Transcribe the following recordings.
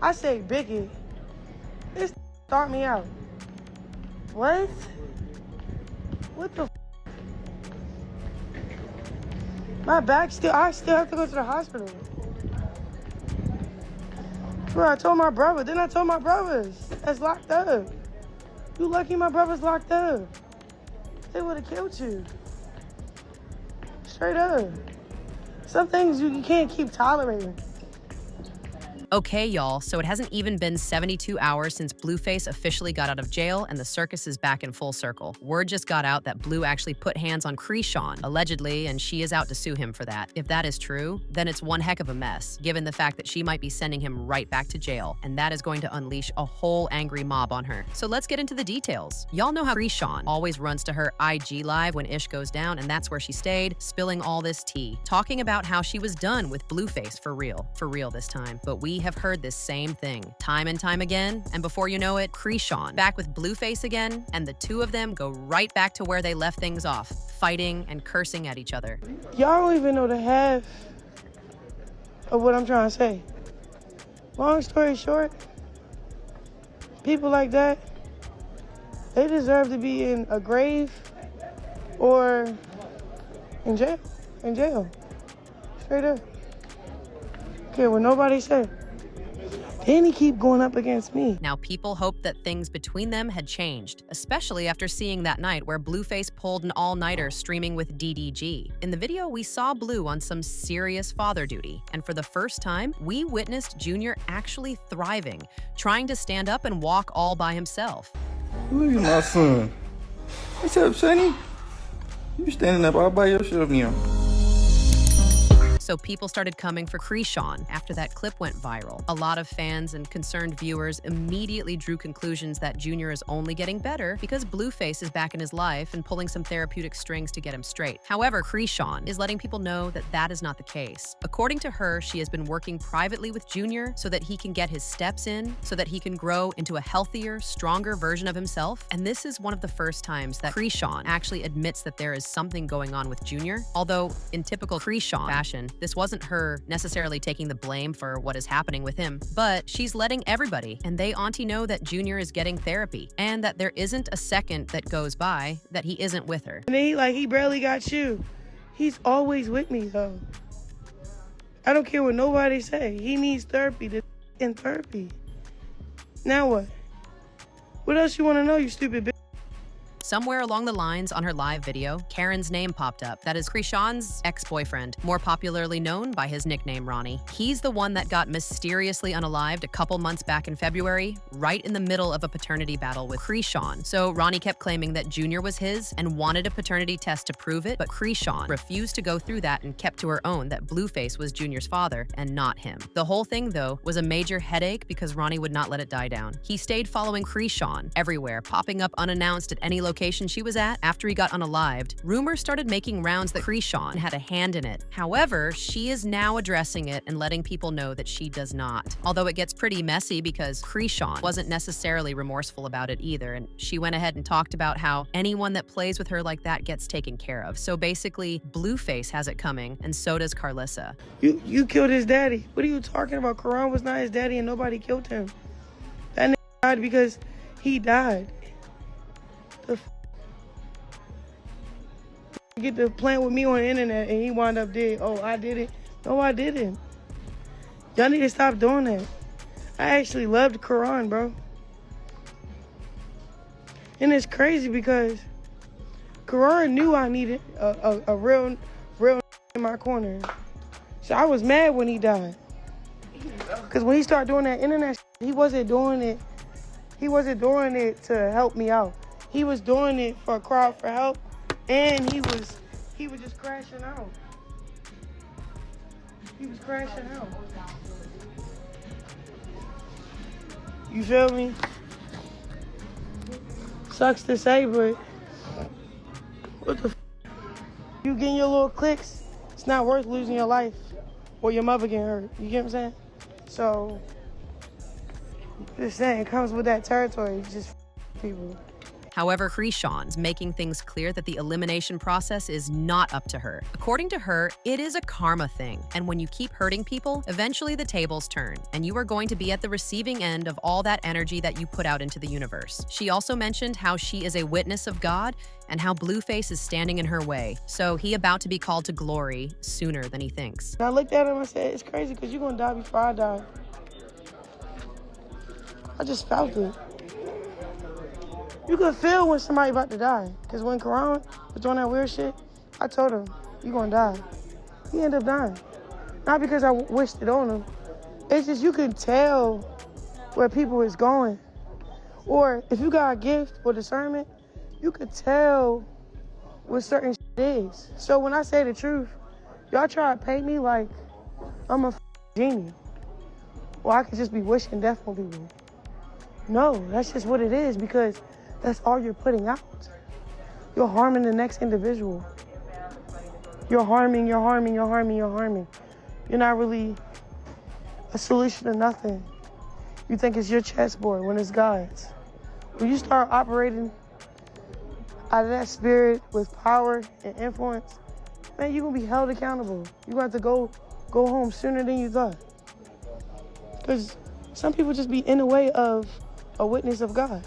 I say bigot. This start me out. What? What the f? My back I still have to go to the hospital. Bro, I told my brother. Then I told my brothers that's locked up. You lucky my brother's locked up. They would have killed you. Straight up. Some things you can't keep tolerating. Okay, y'all, so it hasn't even been 72 hours since Blueface officially got out of jail and the circus is back in full circle. Word just got out that Blue actually put hands on Chrisean, allegedly, and she is out to sue him for that. If that is true, then it's one heck of a mess, given the fact that she might be sending him right back to jail, and that is going to unleash a whole angry mob on her. So let's get into the details. Y'all know how Chrisean always runs to her IG live when ish goes down, and that's where she stayed, spilling all this tea, talking about how she was done with Blueface for real this time. But we have heard this same thing time and time again, and before you know it, Chrisean back with Blueface again, and the two of them go right back to where they left things off, fighting and cursing at each other. Y'all don't even know the half of what I'm trying to say. Long story short, people like that, they deserve to be in a grave or in jail. Straight up. Okay, what nobody said. Then he keep going up against me. Now, people hoped that things between them had changed, especially after seeing that night where Blueface pulled an all-nighter streaming with DDG. In the video, we saw Blue on some serious father duty, and for the first time, we witnessed Junior actually thriving, trying to stand up and walk all by himself. Look at my son. What's up, Sonny? You standing up all by yourself now. So people started coming for Chrisean after that clip went viral. A lot of fans and concerned viewers immediately drew conclusions that Junior is only getting better because Blueface is back in his life and pulling some therapeutic strings to get him straight. However, Chrisean is letting people know that that is not the case. According to her, she has been working privately with Junior so that he can get his steps in, so that he can grow into a healthier, stronger version of himself. And this is one of the first times that Chrisean actually admits that there is something going on with Junior. Although, in typical Chrisean fashion, this wasn't her necessarily taking the blame for what is happening with him, but she's letting everybody and they auntie know that Junior is getting therapy and that there isn't a second that goes by that he isn't with her. And he barely got you. He's always with me though. I don't care what nobody say. He needs therapy in therapy. Now what? What else you want to know, you stupid bitch? Somewhere along the lines on her live video, Karen's name popped up. That is Chrisean's ex-boyfriend, more popularly known by his nickname Ronnie. He's the one that got mysteriously unalived a couple months back in February, right in the middle of a paternity battle with Chrisean. So Ronnie kept claiming that Junior was his and wanted a paternity test to prove it, but Chrisean refused to go through that and kept to her own that Blueface was Junior's father and not him. The whole thing, though, was a major headache because Ronnie would not let it die down. He stayed following Chrisean everywhere, popping up unannounced at any location she was at after he got unalived. Rumors started making rounds that Chrisean had a hand in it. However, she is now addressing it and letting people know that she does not. Although it gets pretty messy because Chrisean wasn't necessarily remorseful about it either, and she went ahead and talked about how anyone that plays with her like that gets taken care of. So basically, Blueface has it coming, and so does Carlissa. You killed his daddy. What are you talking about? Karan was not his daddy and nobody killed him. That nigga died because he died. Get to playing with me on the internet and he wound up dead. Oh, I did it. No, I didn't. Y'all need to stop doing that. I actually loved Karan, bro. And it's crazy because Karan knew I needed a real in my corner. So I was mad when he died. Because when he started doing that internet, he wasn't doing it to help me out. He was doing it for a crowd for help. And he was just crashing out. He was crashing out. You feel me? Sucks to say, but what the f? You getting your little clicks, it's not worth losing your life or your mother getting hurt. You get what I'm saying? So, just saying, it comes with that territory. Just people. However, Chrisean's making things clear that the elimination process is not up to her. According to her, it is a karma thing, and when you keep hurting people, eventually the tables turn, and you are going to be at the receiving end of all that energy that you put out into the universe. She also mentioned how she is a witness of God and how Blueface is standing in her way, so he about to be called to glory sooner than he thinks. And I looked at him and said, it's crazy because you're going to die before I die. I just felt it. You can feel when somebody about to die. Because when Karan was doing that weird shit, I told him, you're going to die. He ended up dying. Not because I wished it on him. It's just you can tell where people is going. Or if you got a gift or discernment, you could tell what certain shit is. So when I say the truth, y'all try to paint me like I'm a genie. Or I could just be wishing death on people. No, that's just what it is because that's all you're putting out. You're harming the next individual. You're harming. You're not really a solution to nothing. You think it's your chessboard when it's God's. When you start operating out of that spirit with power and influence, man, you're gonna be held accountable. You're gonna have to go home sooner than you thought. Because some people just be in the way of a witness of God.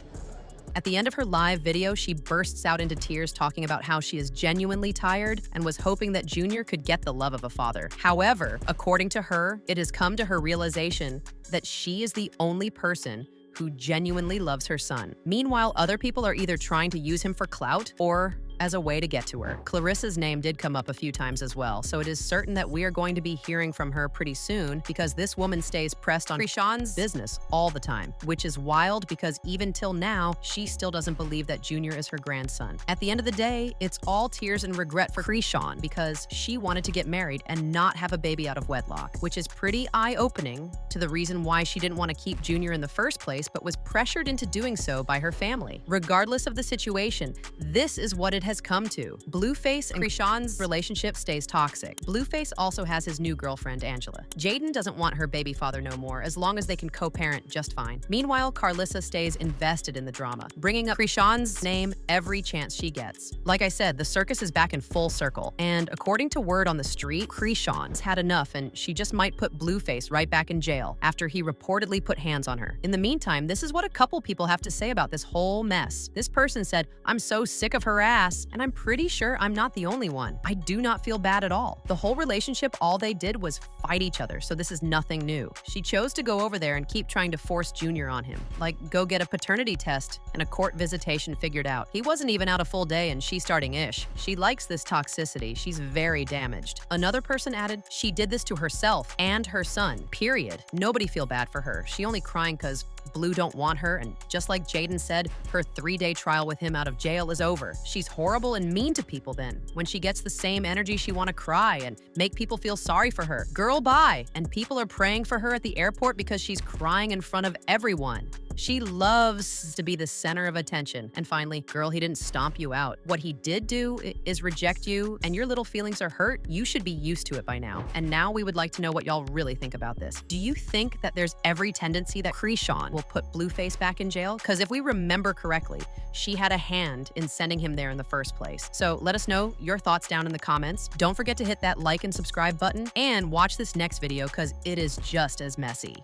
At the end of her live video, she bursts out into tears talking about how she is genuinely tired and was hoping that Junior could get the love of a father. However, according to her, it has come to her realization that she is the only person who genuinely loves her son. Meanwhile, other people are either trying to use him for clout or as a way to get to her. Clarissa's name did come up a few times as well, so it is certain that we are going to be hearing from her pretty soon because this woman stays pressed on Chrisean's business all the time, which is wild because even till now, she still doesn't believe that Junior is her grandson. At the end of the day, it's all tears and regret for Chrisean because she wanted to get married and not have a baby out of wedlock, which is pretty eye-opening to the reason why she didn't want to keep Junior in the first place, but was pressured into doing so by her family. Regardless of the situation, this is what it has come to. Blueface and Chrisean's relationship stays toxic. Blueface also has his new girlfriend, Angela. Jaidyn doesn't want her baby father no more as long as they can co-parent just fine. Meanwhile, Carlissa stays invested in the drama, bringing up Chrisean's name every chance she gets. Like I said, the circus is back in full circle, and according to word on the street, Chrisean's had enough and she just might put Blueface right back in jail after he reportedly put hands on her. In the meantime, this is what a couple people have to say about this whole mess. This person said, "I'm so sick of her ass, and I'm pretty sure I'm not the only one. I do not feel bad at all. The whole relationship, all they did was fight each other, so this is nothing new. She chose to go over there and keep trying to force Junior on him, like go get a paternity test and a court visitation figured out. He wasn't even out a full day and she's starting ish. She likes this toxicity. She's very damaged." Another person added, "She did this to herself and her son, period. Nobody feel bad for her. She only crying because Blue don't want her, and just like Jaidyn said, her 3-day trial with him out of jail is over. She's horrible and mean to people then. When she gets the same energy, she want to cry and make people feel sorry for her. Girl, bye." And people are praying for her at the airport because she's crying in front of everyone. She loves to be the center of attention. And finally, girl, he didn't stomp you out. What he did do is reject you, and your little feelings are hurt. You should be used to it by now. And now we would like to know what y'all really think about this. Do you think that there's every tendency that Chrisean will put Blueface back in jail? Because if we remember correctly, she had a hand in sending him there in the first place. So let us know your thoughts down in the comments. Don't forget to hit that like and subscribe button, and watch this next video because it is just as messy.